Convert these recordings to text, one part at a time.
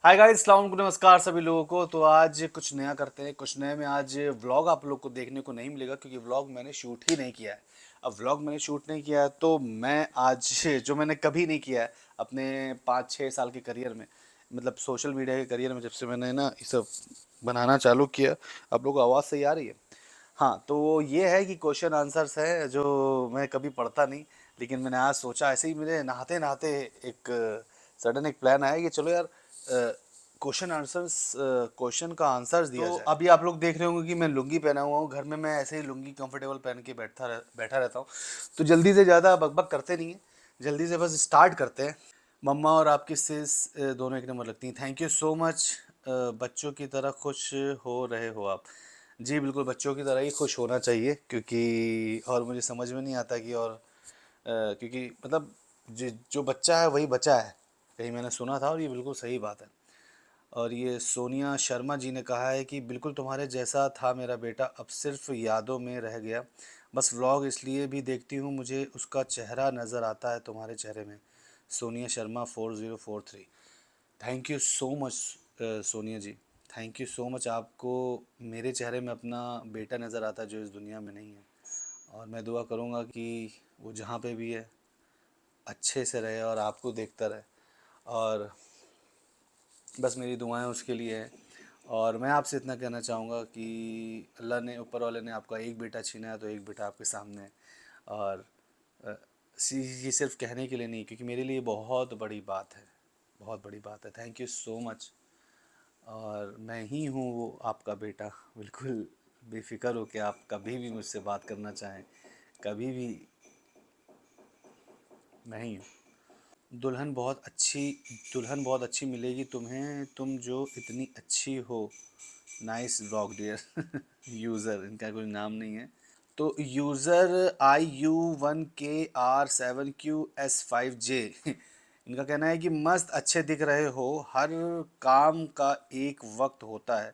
Hi guys, अस्सलाम वालेकुम, नमस्कार सभी लोगों को। तो आज कुछ नया करते हैं, कुछ नए में आज व्लॉग आप लोग को देखने को नहीं मिलेगा क्योंकि व्लॉग मैंने शूट ही नहीं किया है। अब व्लॉग मैंने शूट नहीं किया है तो मैं आज जो मैंने कभी नहीं किया है अपने 5-6 साल के करियर में, मतलब सोशल मीडिया के करियर में, जब से मैंने ना ये सब बनाना चालू किया। आप लोगों को आवाज़ सही आ रही है? हाँ, तो ये है कि क्वेश्चन आंसर्स है जो मैं कभी पढ़ता नहीं, लेकिन मैंने आज सोचा, ऐसे ही मेरे नहाते नहाते एक सडन एक प्लान आया कि चलो यार क्वेश्चन का आंसर्स दिया जाए। तो अभी आप लोग देख रहे होंगे कि मैं लुंगी पहना हुआ हूँ, घर में मैं ऐसे ही लुंगी कंफर्टेबल पहन के बैठा रहता हूँ। तो जल्दी से ज़्यादा बकबक करते नहीं हैं, जल्दी से बस स्टार्ट करते हैं। मम्मा और आपकी सिस दोनों एक नंबर लगती हैं। Thank you so much. बच्चों की तरह खुश हो रहे हो आप। जी बिल्कुल, बच्चों की तरह ही खुश होना चाहिए, क्योंकि और मुझे समझ में नहीं आता कि और क्योंकि मतलब जो बच्चा है वही बचा है, कहीं मैंने सुना था और ये बिल्कुल सही बात है। और ये सोनिया शर्मा जी ने कहा है कि बिल्कुल तुम्हारे जैसा था मेरा बेटा, अब सिर्फ यादों में रह गया। बस व्लॉग इसलिए भी देखती हूँ, मुझे उसका चेहरा नज़र आता है तुम्हारे चेहरे में। Sonia Sharma 4043। Thank you so much Sonia ji. Thank you so much. आपको मेरे चेहरे में अपना बेटा नज़र आता है जो इस दुनिया में नहीं है। और मैं दुआ करूँगा कि वो जहाँ पे भी है अच्छे से रहे और आपको देखता रहे। और बस मेरी दुआएं उसके लिए हैं। और मैं आपसे इतना कहना चाहूँगा कि अल्लाह ने, ऊपर वाले ने आपका एक बेटा छीना है तो एक बेटा आपके सामने है। और अ, ये सिर्फ कहने के लिए नहीं, क्योंकि मेरे लिए बहुत बड़ी बात है, बहुत बड़ी बात है। Thank you so much. और मैं ही हूँ वो आपका बेटा, बिल्कुल बेफिक्र हो कि आप कभी भी मुझसे बात करना चाहें, कभी भी, मैं ही हूँ। दुल्हन बहुत अच्छी, दुल्हन बहुत अच्छी मिलेगी तुम्हें, तुम जो इतनी अच्छी हो। Nice blog dear. यूज़र, इनका कोई नाम नहीं है। तो यूज़र IU1KR7QS5J इनका कहना है कि मस्त अच्छे दिख रहे हो। हर काम का एक वक्त होता है,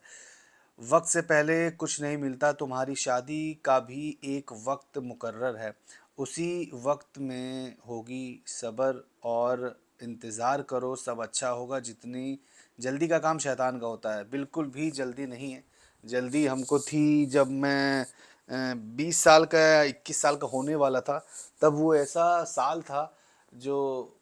वक्त से पहले कुछ नहीं मिलता। तुम्हारी शादी का भी एक वक्त मुकर्रर है, उसी वक्त में होगी। सब्र और इंतज़ार करो, सब अच्छा होगा। जितनी जल्दी का काम शैतान का होता है। बिल्कुल भी जल्दी नहीं है। जल्दी हमको थी जब मैं 20 साल का या 21 साल का होने वाला था, तब वो ऐसा साल था जो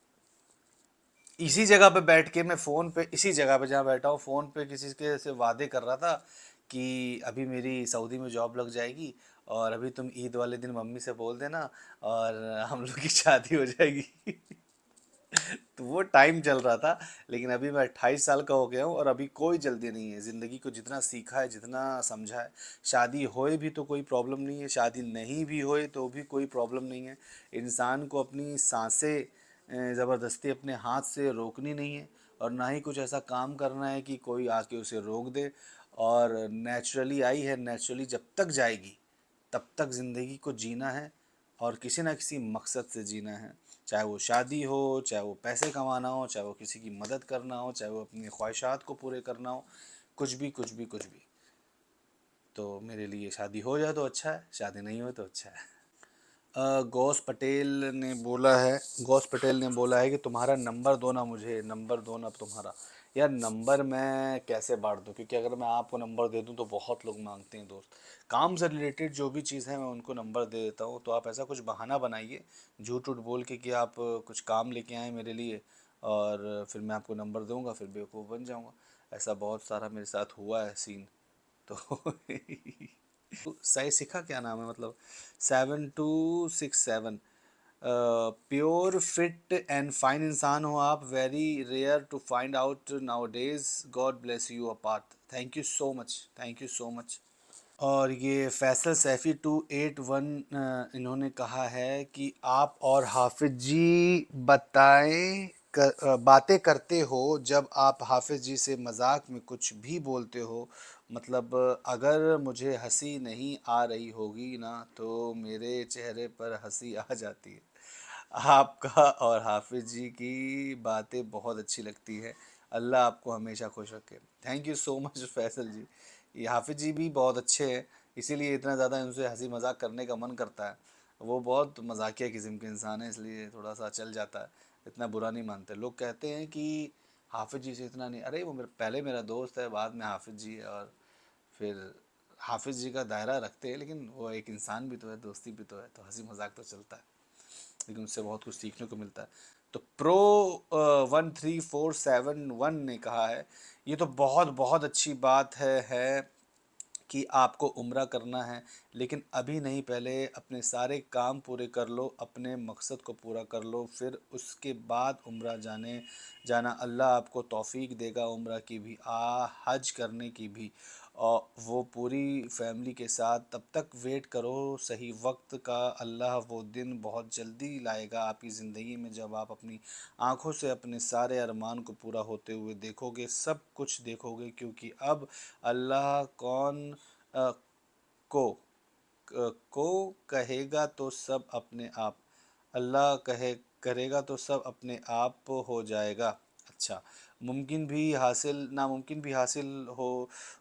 इसी जगह पे बैठ के मैं फ़ोन पे, इसी जगह पे जहाँ बैठा हूँ फ़ोन पे किसी के से वादे कर रहा था कि अभी मेरी सऊदी में जॉब लग जाएगी और अभी तुम ईद वाले दिन मम्मी से बोल देना और हम लोग की शादी हो जाएगी। तो वो टाइम चल रहा था। लेकिन अभी मैं 28 साल का हो गया हूँ और अभी कोई जल्दी नहीं है। ज़िंदगी को जितना सीखा है, जितना समझा है, शादी होए भी तो कोई प्रॉब्लम नहीं है, शादी नहीं भी होए तो भी कोई प्रॉब्लम नहीं है। इंसान को अपनी सांसें ज़बरदस्ती अपने हाथ से रोकनी नहीं है, और ना ही कुछ ऐसा काम करना है कि कोई आके उसे रोक दे। और नेचुरली आई है, नेचुरली जब तक जाएगी तब तक ज़िंदगी को जीना है, और किसी ना किसी मकसद से जीना है। चाहे वो शादी हो, चाहे वो पैसे कमाना हो, चाहे वो किसी की मदद करना हो, चाहे वो अपनी ख्वाहिशात को पूरे करना हो, कुछ भी कुछ भी कुछ भी। तो मेरे लिए शादी हो जाए तो अच्छा है, शादी नहीं हो तो अच्छा है। गौस पटेल ने बोला है, गौस पटेल ने बोला है कि तुम्हारा नंबर दो ना, मुझे नंबर दो ना तुम्हारा। यार नंबर मैं कैसे बांट दूँ, क्योंकि अगर मैं आपको नंबर दे दूँ तो बहुत लोग मांगते हैं दोस्त। काम से रिलेटेड जो भी चीज़ है मैं उनको नंबर दे देता हूँ। तो आप ऐसा कुछ बहाना बनाइए झूठ उठ बोल के कि आप कुछ काम लेके आए मेरे लिए, और फिर मैं आपको नंबर दूंगा, फिर बेवकूफ़ बन जाऊँगा। ऐसा बहुत सारा मेरे साथ हुआ है सीन। तो सही सीखा, क्या नाम है मतलब, 7267। प्योर फिट एंड फाइन इंसान हो आप, very rare to find out now days. God bless you apart. Thank you so much, thank you so much. और ये फैसल सैफ़ी 281 इन्होंने कहा है कि आप और हाफिज जी बातें करते हो, जब आप हाफिज जी से मजाक में कुछ भी बोलते हो, मतलब अगर मुझे हंसी नहीं आ रही होगी ना तो मेरे चेहरे पर हंसी आ जाती है। आपका और हाफिज जी की बातें बहुत अच्छी लगती है। अल्लाह आपको हमेशा खुश रखे। Thank you so much Faisal ji. ये हाफिज जी भी बहुत अच्छे हैं, इसीलिए इतना ज़्यादा उनसे हंसी मजाक करने का मन करता है। वो बहुत मजाकिया किस्म के इंसान है, इसलिए थोड़ा सा चल जाता है, इतना बुरा नहीं मानते। लोग कहते हैं कि हाफिज़ जी से इतना नहीं, अरे वो मेरे पहले मेरा दोस्त है, बाद में हाफिज़ जी है, और फिर हाफिज़ जी का दायरा रखते हैं, लेकिन वो एक इंसान भी तो है, दोस्ती भी तो है, तो हंसी मजाक तो चलता है, लेकिन उससे बहुत कुछ सीखने को मिलता है। तो प्रो 13471 ने कहा है, ये तो बहुत बहुत अच्छी बात है कि आपको उम्रा करना है, लेकिन अभी नहीं, पहले अपने सारे काम पूरे कर लो, अपने मकसद को पूरा कर लो, फिर उसके बाद उम्रा जाना। अल्लाह आपको तौफीक देगा उम्रा की भी, हज करने की भी, और वो पूरी फैमिली के साथ। तब तक वेट करो सही वक्त का, अल्लाह वो दिन बहुत जल्दी लाएगा आपकी ज़िंदगी में, जब आप अपनी आँखों से अपने सारे अरमान को पूरा होते हुए देखोगे, सब कुछ देखोगे, क्योंकि अब अल्लाह अ, को को कहेगा तो सब अपने आप, अल्लाह करेगा तो सब अपने आप हो जाएगा। अच्छा, मुमकिन भी हासिल नामुमकिन भी हासिल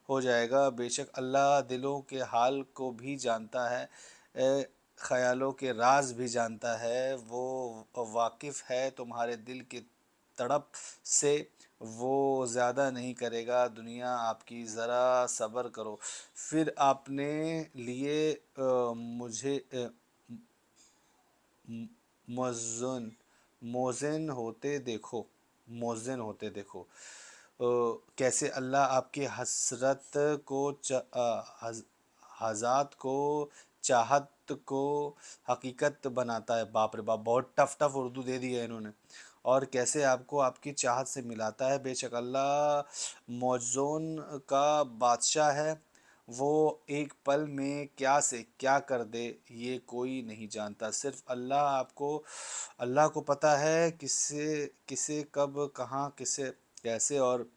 हो जाएगा, बेशक अल्लाह दिलों के हाल को भी जानता है, ख़यालों के राज भी जानता है, वो वाकिफ़ है तुम्हारे दिल की तड़प से, वो ज़्यादा नहीं करेगा दुनिया आपकी, ज़रा सब्र करो। फिर आपने लिए मुझे मोज़न मोज़न होते देखो, मोज़न होते देखो, कैसे अल्लाह आपकी हसरत को हज़ात को, चाहत को हकीकत बनाता है। बाप रे बाप, बहुत टफ टफ उर्दू दे दी है इन्होंने। और कैसे आपको आपकी चाहत से मिलाता है, बेशक अल्लाह मौज़ून का बादशाह है, वो एक पल में क्या से क्या कर दे ये कोई नहीं जानता, सिर्फ अल्लाह को पता है किसे किसे कब कहाँ किसे कैसे और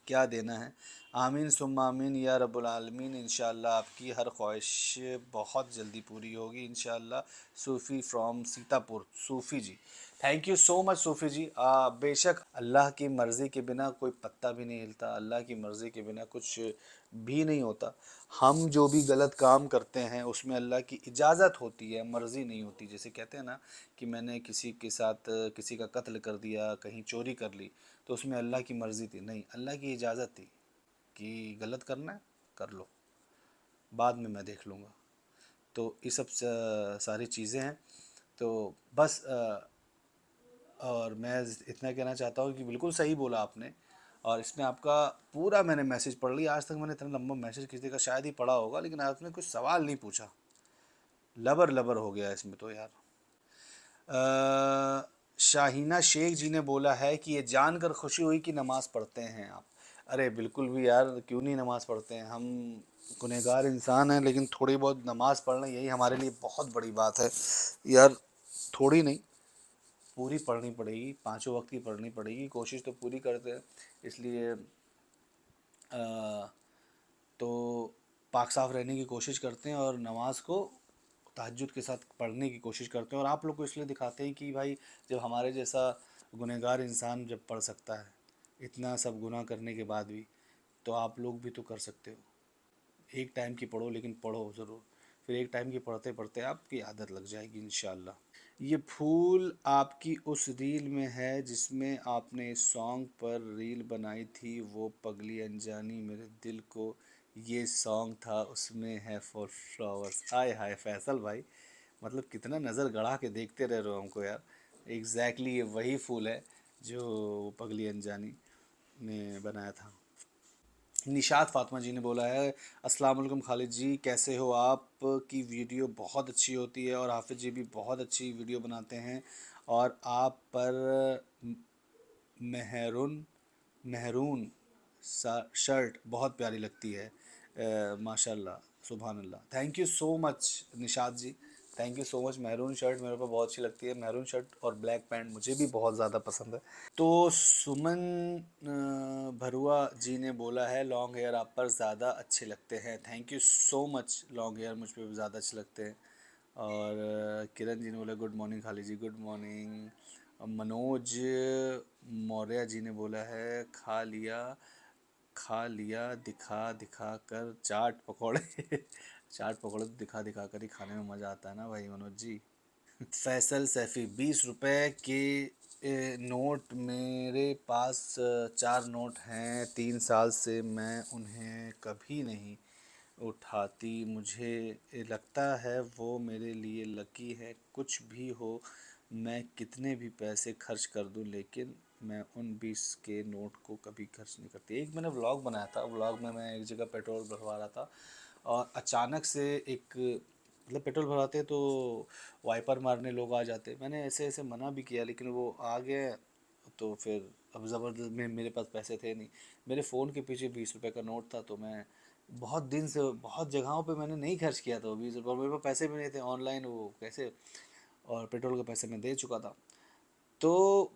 क्या देना है। आमीन सुम्मा आमीन या रब्बुल आलमीन। इंशाअल्लाह आपकी हर ख्वाहिश बहुत जल्दी पूरी होगी इंशाअल्लाह। Sufi from Sitapur, Sufi ji, thank you so much Sufi ji. बेशक अल्लाह की मर्ज़ी के बिना कोई पत्ता भी नहीं हिलता, अल्लाह की मर्ज़ी के बिना कुछ भी नहीं होता। हम जो भी गलत काम करते हैं उसमें अल्लाह की इजाज़त होती है, मर्ज़ी नहीं होती। जैसे कहते हैं ना कि मैंने किसी के साथ किसी का कत्ल कर दिया, कहीं चोरी कर ली, तो उसमें अल्लाह की मर्ज़ी थी नहीं, अल्लाह की इजाज़त थी कि गलत करना है कर लो, बाद में मैं देख लूँगा। तो ये सब सारी चीज़ें हैं। तो बस और मैं इतना कहना चाहता हूँ कि बिल्कुल सही बोला आपने, और इसमें आपका पूरा मैंने मैसेज पढ़ लिया। आज तक मैंने इतना लंबा मैसेज किसी का शायद ही पढ़ा होगा, लेकिन आपने कुछ सवाल नहीं पूछा, लबर लबर हो गया इसमें तो यार। शाहीना शेख जी ने बोला है कि ये जानकर खुशी हुई कि नमाज़ पढ़ते हैं आप। अरे बिल्कुल भी यार, क्यों नहीं नमाज़ पढ़ते हैं हम, गुनहगार इंसान हैं, लेकिन थोड़ी बहुत नमाज़ पढ़ना यही हमारे लिए बहुत बड़ी बात है यार। थोड़ी नहीं, पूरी पढ़नी पड़ेगी, पांचों वक्त की पढ़नी पड़ेगी, कोशिश तो पूरी करते हैं। इसलिए तो पाक साफ़ रहने की कोशिश करते हैं, और नमाज को तहज्जुद के साथ पढ़ने की कोशिश करते हैं, और आप लोग को इसलिए दिखाते हैं कि भाई जब हमारे जैसा गुनहगार इंसान जब पढ़ सकता है इतना सब गुनाह करने के बाद भी, तो आप लोग भी तो कर सकते हो। एक टाइम की पढ़ो, लेकिन पढ़ो ज़रूर, फिर एक टाइम की पढ़ते पढ़ते आपकी आदत लग जाएगी इंशाल्लाह। ये फूल आपकी उस रील में है जिसमें आपने सॉन्ग पर रील बनाई थी, वो पगली अनजानी मेरे दिल को, ये सॉन्ग था उसमें है फॉर फ्लावर्स। आय हाय फैसल भाई, मतलब कितना नज़र गड़ा के देखते रह रहे हो हमको यार। एग्जैक्टली ये वही फूल है जो पगली अनजानी ने बनाया था। निशात फातिमा जी ने बोला है, अस्सलाम वालेकुम खालिद जी, कैसे हो आप? की वीडियो बहुत अच्छी होती है, और हाफिज़ जी भी बहुत अच्छी वीडियो बनाते हैं, और आप पर मेहरून मेहरून शर्ट बहुत प्यारी लगती है, माशाल्लाह, सुभान अल्लाह। Thank you so much Nishat ji, thank you so much. Maroon shirt मेरे को बहुत अच्छी लगती है, मेहरून शर्ट और ब्लैक पैंट मुझे भी बहुत ज़्यादा पसंद है। तो सुमन भरुआ जी ने बोला है, लॉन्ग हेयर आप पर ज़्यादा अच्छे लगते हैं। Thank you so much, long hair मुझ पर ज़्यादा अच्छे लगते हैं। और किरण जी ने बोला गुड मॉर्निंग खाली जी, गुड मॉर्निंग। मनोज मौर्य जी ने बोला है, खा लिया दिखा दिखा कर चाट पकौड़े चाट पकौड़े तो दिखा दिखा कर ही खाने में मज़ा आता है ना भाई मनोज जी। फैसल सैफ़ी 20 रुपए के नोट मेरे पास 4 नोट हैं, 3 साल से मैं उन्हें कभी नहीं उठाती। मुझे लगता है वो मेरे लिए लकी है। कुछ भी हो, मैं कितने भी पैसे खर्च कर दूं, लेकिन मैं उन 20 के नोट को कभी खर्च नहीं करती। एक मैंने व्लॉग बनाया था, व्लॉग में मैं एक जगह पेट्रोल भरवा रहा था और अचानक से एक मतलब पेट्रोल भरवाते तो वाइपर मारने लोग आ जाते। मैंने ऐसे ऐसे मना भी किया लेकिन वो आ गए। तो फिर अब ज़बरदस्त में मेरे पास पैसे थे नहीं, मेरे फ़ोन के पीछे 20 रुपए का नोट था। तो मैं बहुत दिन से बहुत जगहों पे मैंने नहीं खर्च किया था वो 20 रुपये, और मेरे पास पैसे भी नहीं थे ऑनलाइन वो कैसे, और पेट्रोल के पैसे मैं दे चुका था। तो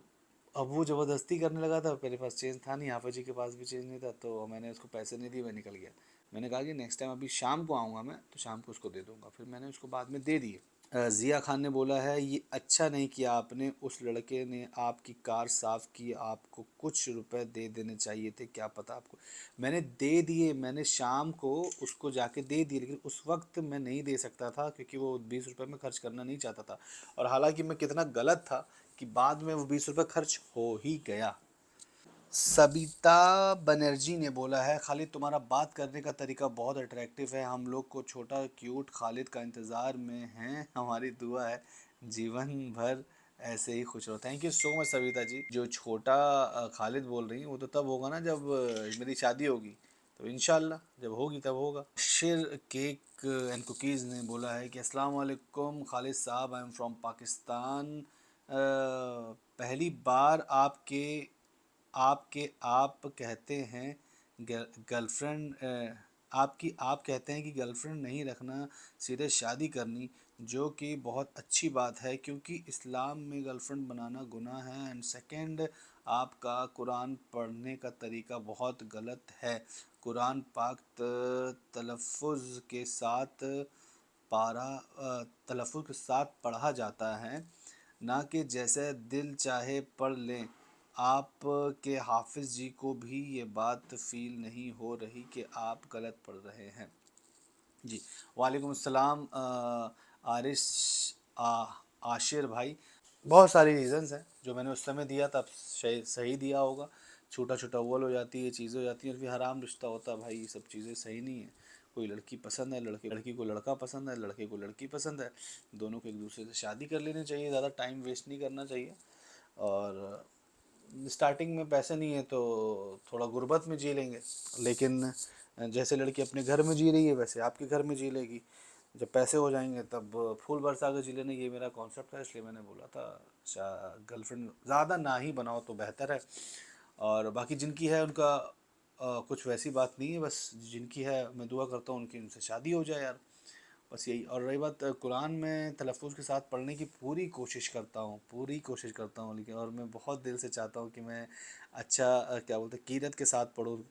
अब वो ज़बरदस्ती करने लगा था, मेरे पास चेंज था नहीं, हाफा जी के पास भी चेंज नहीं था, तो मैंने उसको पैसे नहीं दिए, मैं निकल गया। मैंने कहा कि नेक्स्ट टाइम अभी शाम को आऊँगा मैं, तो शाम को उसको दे दूँगा, फिर मैंने उसको बाद में दे दिए। ज़िया खान ने बोला है, ये अच्छा नहीं किया आपने, उस लड़के ने आपकी कार साफ़ की, आपको कुछ रुपए दे देने चाहिए थे, क्या पता आपको। मैंने दे दिए, मैंने शाम को उसको जाके दे दिए, लेकिन उस वक्त मैं नहीं दे सकता था क्योंकि वो 20 रुपये में खर्च करना नहीं चाहता था। और हालांकि मैं कितना गलत था कि बाद में वो 20 रुपये खर्च हो ही गया। सबिता बनर्जी ने बोला है, खालिद तुम्हारा बात करने का तरीका बहुत अट्रैक्टिव है, हम लोग को छोटा क्यूट खालिद का इंतज़ार में हैं, हमारी दुआ है जीवन भर ऐसे ही खुश रहो। Thank you so much Savita ji. जो छोटा खालिद बोल रही हैं वो तो तब होगा ना जब मेरी शादी होगी, तो इंशाल्लाह जब होगी तब होगा। शेर केक एंड कुकीज़ ने बोला है कि अस्सलाम वालेकुम खालिद साहब, आई एम फ्रॉम पाकिस्तान। पहली बार आपके आप कहते हैं गर्लफ्रेंड आप कहते हैं कि गर्लफ्रेंड नहीं रखना, सीधे शादी करनी, जो कि बहुत अच्छी बात है क्योंकि इस्लाम में गर्लफ्रेंड बनाना गुनाह है। एंड सेकंड, आपका कुरान पढ़ने का तरीका बहुत गलत है। कुरान पाक तलफ़ुज़ के साथ पारा तलफ़ुज़ के साथ पढ़ा जाता है, ना कि जैसे दिल चाहे पढ़ लें। आप के हाफिज़ जी को भी ये बात फ़ील नहीं हो रही कि आप गलत पढ़ रहे हैं? जी, वालेकुम अस्सलाम आरिश आशिर भाई। बहुत सारी रीज़न्स हैं जो मैंने उस समय दिया था, सही सही दिया होगा। छूटा छूटा वॉल हो जाती है, चीज़ें हो जाती हैं, और फिर हराम रिश्ता होता है भाई, ये सब चीज़ें सही नहीं है। कोई लड़की पसंद है, लड़की को लड़का पसंद है, लड़के को लड़की पसंद है, दोनों को एक दूसरे से शादी कर लेनी चाहिए, ज़्यादा टाइम वेस्ट नहीं करना चाहिए। और स्टार्टिंग में पैसे नहीं है तो थोड़ा गुर्बत में जी लेंगे, लेकिन जैसे लड़की अपने घर में जी रही है वैसे आपके घर में जी लेगी। जब पैसे हो जाएंगे तब फूल बरसा कर जी लेने, ये मेरा कॉन्सेप्ट है, इसलिए मैंने बोला था गर्लफ्रेंड ज़्यादा ना ही बनाओ तो बेहतर है। और बाकी जिनकी है उनका कुछ वैसी बात नहीं है, बस जिनकी है मैं दुआ करता हूँ उनकी उनसे शादी हो जाए यार, बस यही। और रही बात कुरान में तलफ़ुज़ के साथ पढ़ने की पूरी कोशिश करता हूँ, पूरी कोशिश करता हूँ, लेकिन और मैं बहुत दिल से चाहता हूँ कि मैं अच्छा क्या बोलते हैं कीरत के साथ पढूँ,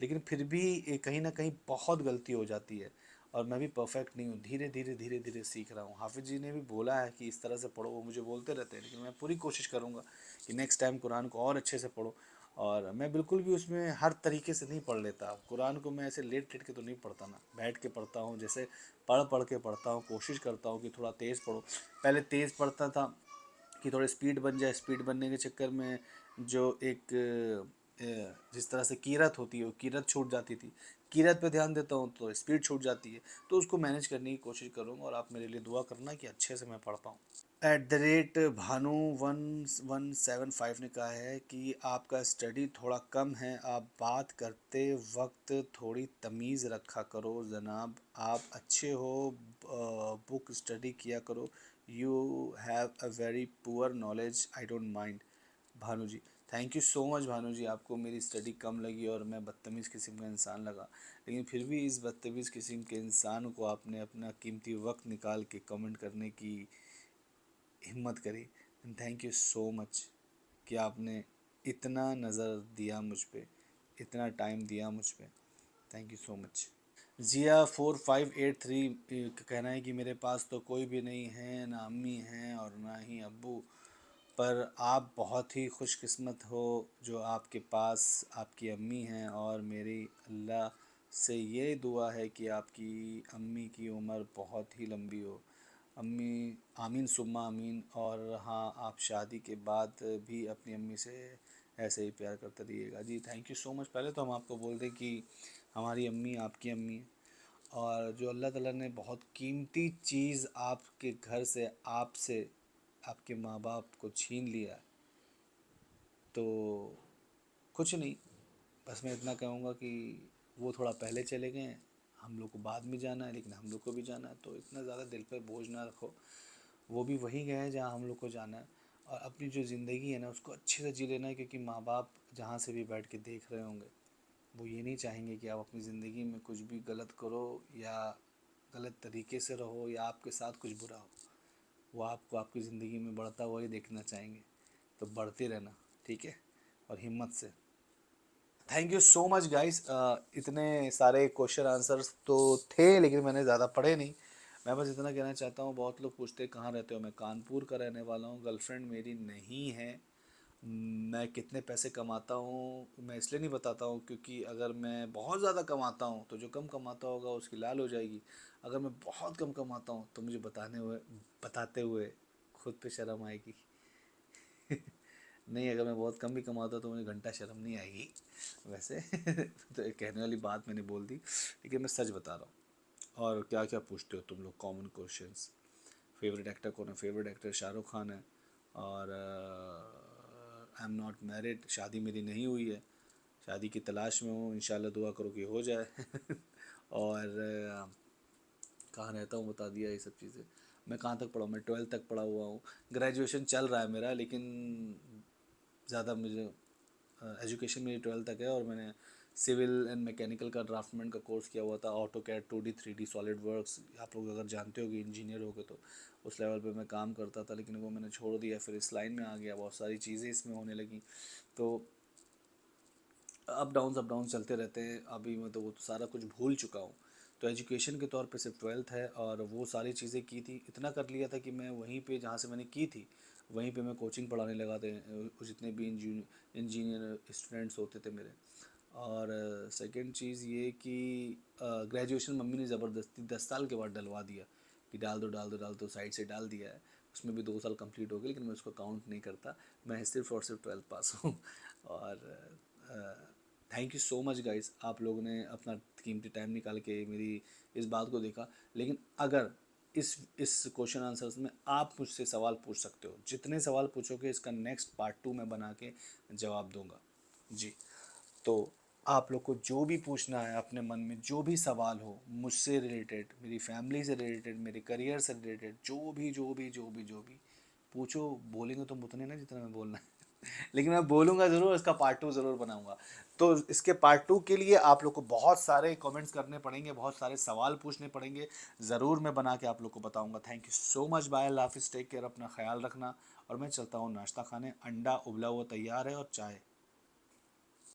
लेकिन फिर भी कहीं ना कहीं बहुत गलती हो जाती है, और मैं भी परफेक्ट नहीं हूँ, धीरे धीरे धीरे धीरे सीख रहा हूँ। हाफिज़ जी ने भी बोला है कि इस तरह से पढ़ो, वो मुझे बोलते रहते हैं, लेकिन मैं पूरी कोशिश करूँगा कि नेक्स्ट टाइम कुरान को और अच्छे से पढ़ो। और मैं बिल्कुल भी उसमें हर तरीके से नहीं पढ़ लेता कुरान को, मैं ऐसे लेट लेट के तो नहीं पढ़ता ना, बैठ के पढ़ता हूँ, जैसे पढ़ पढ़ के पढ़ता हूँ, कोशिश करता हूँ कि थोड़ा तेज़ पढ़ो। पहले तेज़ पढ़ता था कि थोड़ी स्पीड बन जाए, स्पीड बनने के चक्कर में जो एक जिस तरह से कीरत होती है वो कीरत छूट जाती थी, कीरत पे ध्यान देता हूँ तो स्पीड छूट जाती है, तो उसको मैनेज करने की कोशिश करूँगा, और आप मेरे लिए दुआ करना कि अच्छे से मैं पढ़ पाऊँ। @भानु 1175 ने कहा है कि आपका स्टडी थोड़ा कम है, आप बात करते वक्त थोड़ी तमीज़ रखा करो जनाब, आप अच्छे हो, बुक स्टडी किया करो, you have a very poor knowledge, I don't mind. Bhanu ji, thank you so much Bhanu ji, आपको मेरी स्टडी कम लगी और मैं बदतमीज़ किस्म का इंसान लगा, लेकिन फिर भी इस बदतमीज़ किस्म के इंसान को आपने अपना कीमती वक्त निकाल के कमेंट करने की हिम्मत करी। थैंक यू सो मच कि आपने इतना नज़र दिया मुझ पे, इतना टाइम दिया मुझ पे, थैंक यू सो मच। जिया 4583 का कहना है कि मेरे पास तो कोई भी नहीं है, ना अम्मी हैं और ना ही अब्बू, पर आप बहुत ही खुशकिस्मत हो जो आपके पास आपकी अम्मी हैं, और मेरी अल्लाह से ये दुआ है कि आपकी अम्मी की उम्र बहुत ही लंबी हो। अम्मी आमीन सुम्मा आमीन। और हाँ, आप शादी के बाद भी अपनी अम्मी से ऐसे ही प्यार करते रहिएगा। जी थैंक यू सो मच। पहले तो हम आपको बोल दें कि हमारी अम्मी आपकी अम्मी है, और जो अल्लाह ताला ने बहुत कीमती चीज़ आपके घर से, आपसे, आपके माँ बाप को छीन लिया है, तो कुछ नहीं, बस मैं इतना कहूँगा कि वो थोड़ा पहले चले गए हैं, हम लोग को बाद में जाना है, लेकिन हम लोग को भी जाना है, तो इतना ज़्यादा दिल पर बोझ ना रखो। वो भी वहीं गए हैं जहाँ हम लोग को जाना है, और अपनी जो ज़िंदगी है ना उसको अच्छे से जी लेना है, क्योंकि माँ बाप जहाँ से भी बैठ के देख रहे होंगे, वो ये नहीं चाहेंगे कि आप अपनी ज़िंदगी में कुछ भी गलत करो, या गलत तरीके से रहो, या आपके साथ कुछ बुरा हो। वो आपको आपकी ज़िंदगी में बढ़ता हुआ ही देखना चाहेंगे। तो बढ़ते रहना, ठीक है, और हिम्मत से। Thank you so much guys. इतने सारे क्वेश्चन आंसर्स तो थे, लेकिन मैंने ज़्यादा पढ़े नहीं। मैं बस इतना कहना चाहता हूँ, बहुत लोग पूछते हैं कहाँ रहते हो, मैं कानपुर का रहने वाला हूँ, गर्लफ्रेंड मेरी नहीं है। मैं कितने पैसे कमाता हूँ मैं इसलिए नहीं बताता हूँ, क्योंकि अगर मैं बहुत ज़्यादा कमाता हूँ तो जो कम कमाता होगा उसकी लाल हो जाएगी। अगर मैं बहुत कम कमाता हूँ तो मुझे बताते हुए खुद पे शर्म आएगी। नहीं, अगर मैं बहुत कम भी कमाता तो मुझे घंटा शर्म नहीं आएगी वैसे। तो एक कहने वाली बात मैंने बोल दी, लेकिन मैं सच बता रहा हूँ। और क्या क्या पूछते हो तुम लोग कॉमन क्वेश्चंस। फेवरेट एक्टर कौन है? फेवरेट एक्टर शाहरुख खान है। और आई एम नॉट मैरिड, शादी मेरी नहीं हुई है, शादी की तलाश में हूँ, इंशाल्लाह दुआ करो कि हो जाए। और कहाँ रहता हूँ बता दिया ये सब चीज़ें। मैं कहाँ तक पढ़ा हूँ? मैं 12th तक पढ़ा हुआ हूँ। ग्रेजुएशन चल रहा है मेरा, लेकिन ज़्यादा मुझे एजुकेशन मेरी 12th तक है, और मैंने सिविल एंड मैकेनिकल का ड्राफ्टमैन का कोर्स किया हुआ था, auto CAD, 2D 3D solid works. आप लोग अगर जानते हो कि इंजीनियर हो गए, तो उस लेवल पे मैं काम करता था, लेकिन वो मैंने छोड़ दिया, फिर इस लाइन में आ गया, बहुत सारी चीज़ें इसमें होने लगी। तो अप डाउन चलते रहते हैं। अभी मैं तो वो तो सारा कुछ भूल चुका हूँ। तो एजुकेशन के तौर पे सिर्फ 12th है, और वो सारी चीज़ें की थी, इतना कर लिया था कि मैं वहीं पे जहाँ से मैंने की थी वहीं पे मैं कोचिंग पढ़ाने लगा थे, जितने भी इंजीनियर स्टूडेंट्स होते थे मेरे। और सेकंड चीज़ ये कि ग्रेजुएशन मम्मी ने ज़बरदस्ती 10 साल के बाद डलवा दिया, कि डाल दो डाल दो डाल दो, साइड से डाल दिया है। उसमें भी 2 साल कंप्लीट हो गए, लेकिन मैं उसको काउंट नहीं करता। मैं सिर्फ और सिर्फ 12th पास हूँ। और thank you so much guys, आप लोगों ने अपना कीमती टाइम निकाल के मेरी इस बात को देखा। लेकिन अगर इस क्वेश्चन आंसर्स में आप मुझसे सवाल पूछ सकते हो, जितने सवाल पूछोगे इसका नेक्स्ट पार्ट 2 मैं बना के जवाब दूंगा। जी, तो आप लोग को जो भी पूछना है, अपने मन में जो भी सवाल हो मुझसे रिलेटेड, मेरी फैमिली से रिलेटेड, मेरे करियर से रिलेटेड, जो भी पूछो। बोलेंगे तो उतने ना जितना मैं बोलना है। लेकिन मैं बोलूँगा ज़रूर, इसका पार्ट 2 ज़रूर बनाऊँगा। तो इसके पार्ट 2 के लिए आप लोग को बहुत सारे कमेंट्स करने पड़ेंगे, बहुत सारे सवाल पूछने पड़ेंगे। ज़रूर मैं बना के आप लोग को बताऊँगा। Thank you so much, bye, अल्लाह हाफ़िज़, टेक केयर, अपना ख्याल रखना। और मैं चलता हूँ नाश्ता खाने, अंडा उबला हुआ तैयार है और चाय।